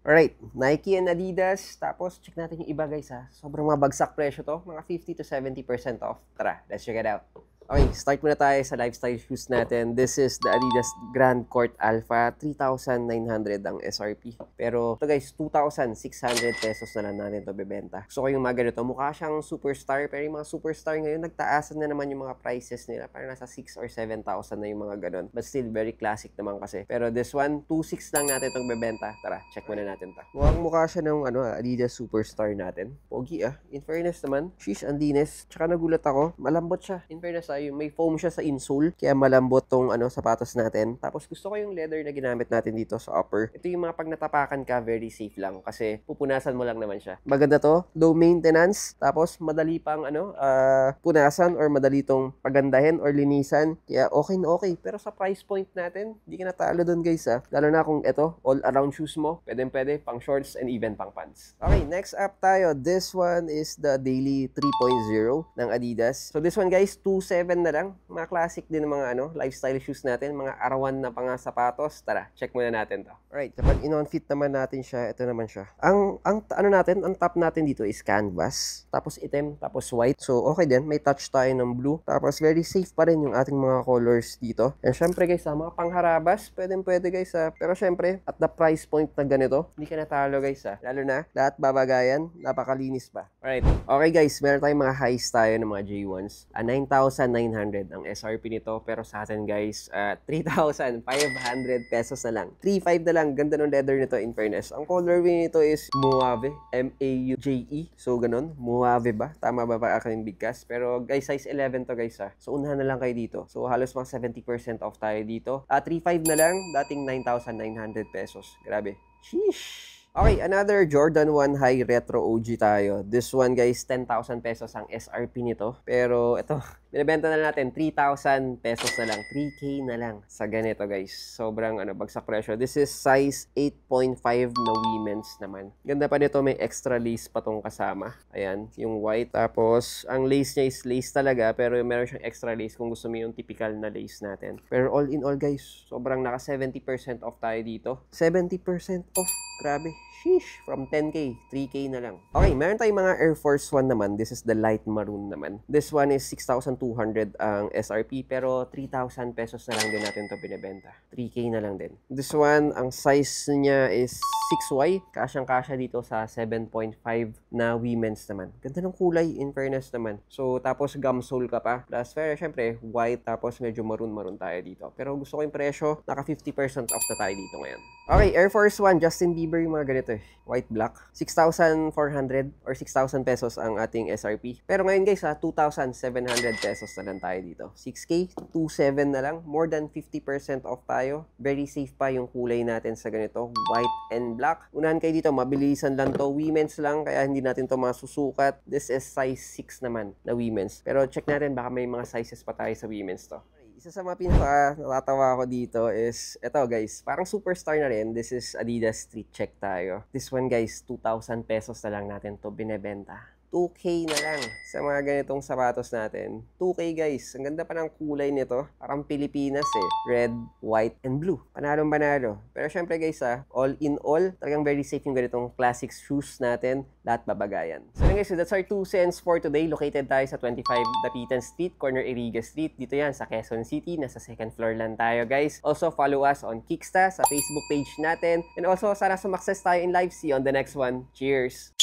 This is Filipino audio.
Alright, Nike and Adidas. Tapos, check natin yung iba guys ha. Sobrang mabagsak presyo to. Mga 50 to 70% off. Tara, let's check it out. Okay, start muna tayo sa lifestyle shoes natin. This is the Adidas Grand Court Alpha. 3,900 ang SRP. Pero ito guys, 2,600 pesos na lang natin ito bebenta. So yung mga ganito, mukha siyang superstar. Pero yung mga superstar ngayon, nagtaasan na naman yung mga prices nila. Parang nasa 6 or 7,000 na yung mga ganun. But still, very classic naman kasi. Pero this one, 2,600 lang natin itong bebenta. Tara, check muna natin ta. Mukhang mukha siya ng Adidas superstar natin. Pogi ah. In fairness naman, sheesh, ang dinis. Tsaka nagulat ako, malambot siya. In fairness may foam siya sa insole, kaya malambot tong sapatos natin. Tapos gusto ko yung leather na ginamit natin dito sa upper. Ito yung mga pag natapakan ka, very safe lang kasi pupunasan mo lang naman siya. Maganda to, low maintenance, tapos madali pang punasan or madali tong pagandahin or linisan. Kaya okay na okay. Pero sa price point natin, hindi ka natalo dun guys ha. Lalo na kung ito, all around shoes mo, pwede pang shorts and even pang pants. Okay, next up tayo. This one is the Daily 3.0 ng Adidas. So this one guys, 2,700 na lang. Mga classic din ng mga lifestyle shoes natin, mga arawan na pang sapatos. Tara, check muna natin to. Alright, kapag in-on fit naman natin siya, ito naman siya. Ang top natin dito is canvas, tapos itim, tapos white. So okay din, may touch tayo ng blue. Tapos very safe pa rin yung ating mga colors dito. And syempre guys, mga pangharabas, pwede guys Pero syempre, at the price point na ganito, hindi ka natalo guys Lalo na, lahat babagayan, napakalinis pa. Alright, okay guys, meron tayong mga highs tayo ng mga J1s. 9,900 ang SRP nito, pero sa atin guys, 3,500 pesos na lang. 3,500 na lang, ganda ng leather nito in fairness. Ang colorway nito is Mauve, M-A-U-J-E. So ganun, Mauve ba? Tama ba aking bigkas? Pero guys, size 11 to guys So unahan na lang kayo dito. So halos mga 70% off tayo dito. 3,500 na lang, dating 9,900 pesos. Grabe. Sheesh! Okay, another Jordan 1 High Retro OG tayo. This one guys, 10,000 pesos ang SRP nito. Pero ito, binibenta na natin 3,000 pesos na lang. 3K na lang sa ganito guys. Sobrang bagsak presyo. This is size 8.5 na women's naman. Ganda pa nito, may extra lace pa tong kasama. Ayan, yung white. Tapos, ang lace niya is lace talaga. Pero meron siyang extra lace kung gusto mo yung typical na lace natin. Pero all in all guys, sobrang naka 70% off tayo dito. 70% off. Grabe. Sheesh. From 10K, 3K na lang. Okay, meron tayong mga Air Force 1 naman. This is the light maroon naman. This one is 6,200 ang SRP, pero 3,000 pesos na lang din natin to binibenta. 3K na lang din. This one, ang size niya is 6Y. Kasyang-kasya dito sa 7.5 na women's naman. Ganda ng kulay, in fairness naman. So, tapos gum sole ka pa. Plus, syempre, white, tapos medyo maroon-maroon tayo dito. Pero gusto ko yung presyo, naka 50% off na tayo dito ngayon. Okay, Air Force 1, Justin Bieber, yung mga ganito white black. 6,400 or 6,000 pesos ang ating SRP. Pero ngayon guys 2,700 pesos na lang tayo dito. 6K, 2,700 na lang. More than 50% off tayo. Very safe pa yung kulay natin sa ganito. White and black. Unahan kayo dito, mabilisan lang to. Women's lang, kaya hindi natin to masusukat. This is size 6 naman na women's. Pero check natin, baka may mga sizes pa tayo sa women's to. Isa sa mga natatawa ko dito is, eto guys, parang superstar na rin. This is Adidas Street Check tayo. This one guys, 2,000 pesos na lang natin to binebenta. 2K na lang sa mga ganitong sapatos natin. 2K guys. Ang ganda pa ng kulay nito. Parang Pilipinas Red, white, and blue. Panalong panalo. Pero syempre guys all in all, talagang very safe yung ganitong classic shoes natin. Lahat babagayan. So guys, that's our 2 cents for today. Located tayo sa 25 Dapitan Street, corner Iriga Street. Dito yan sa Quezon City. Nasa second floor lang tayo guys. Also follow us on Kicksta sa Facebook page natin. And also sana sumakses tayo in live. See you on the next one. Cheers!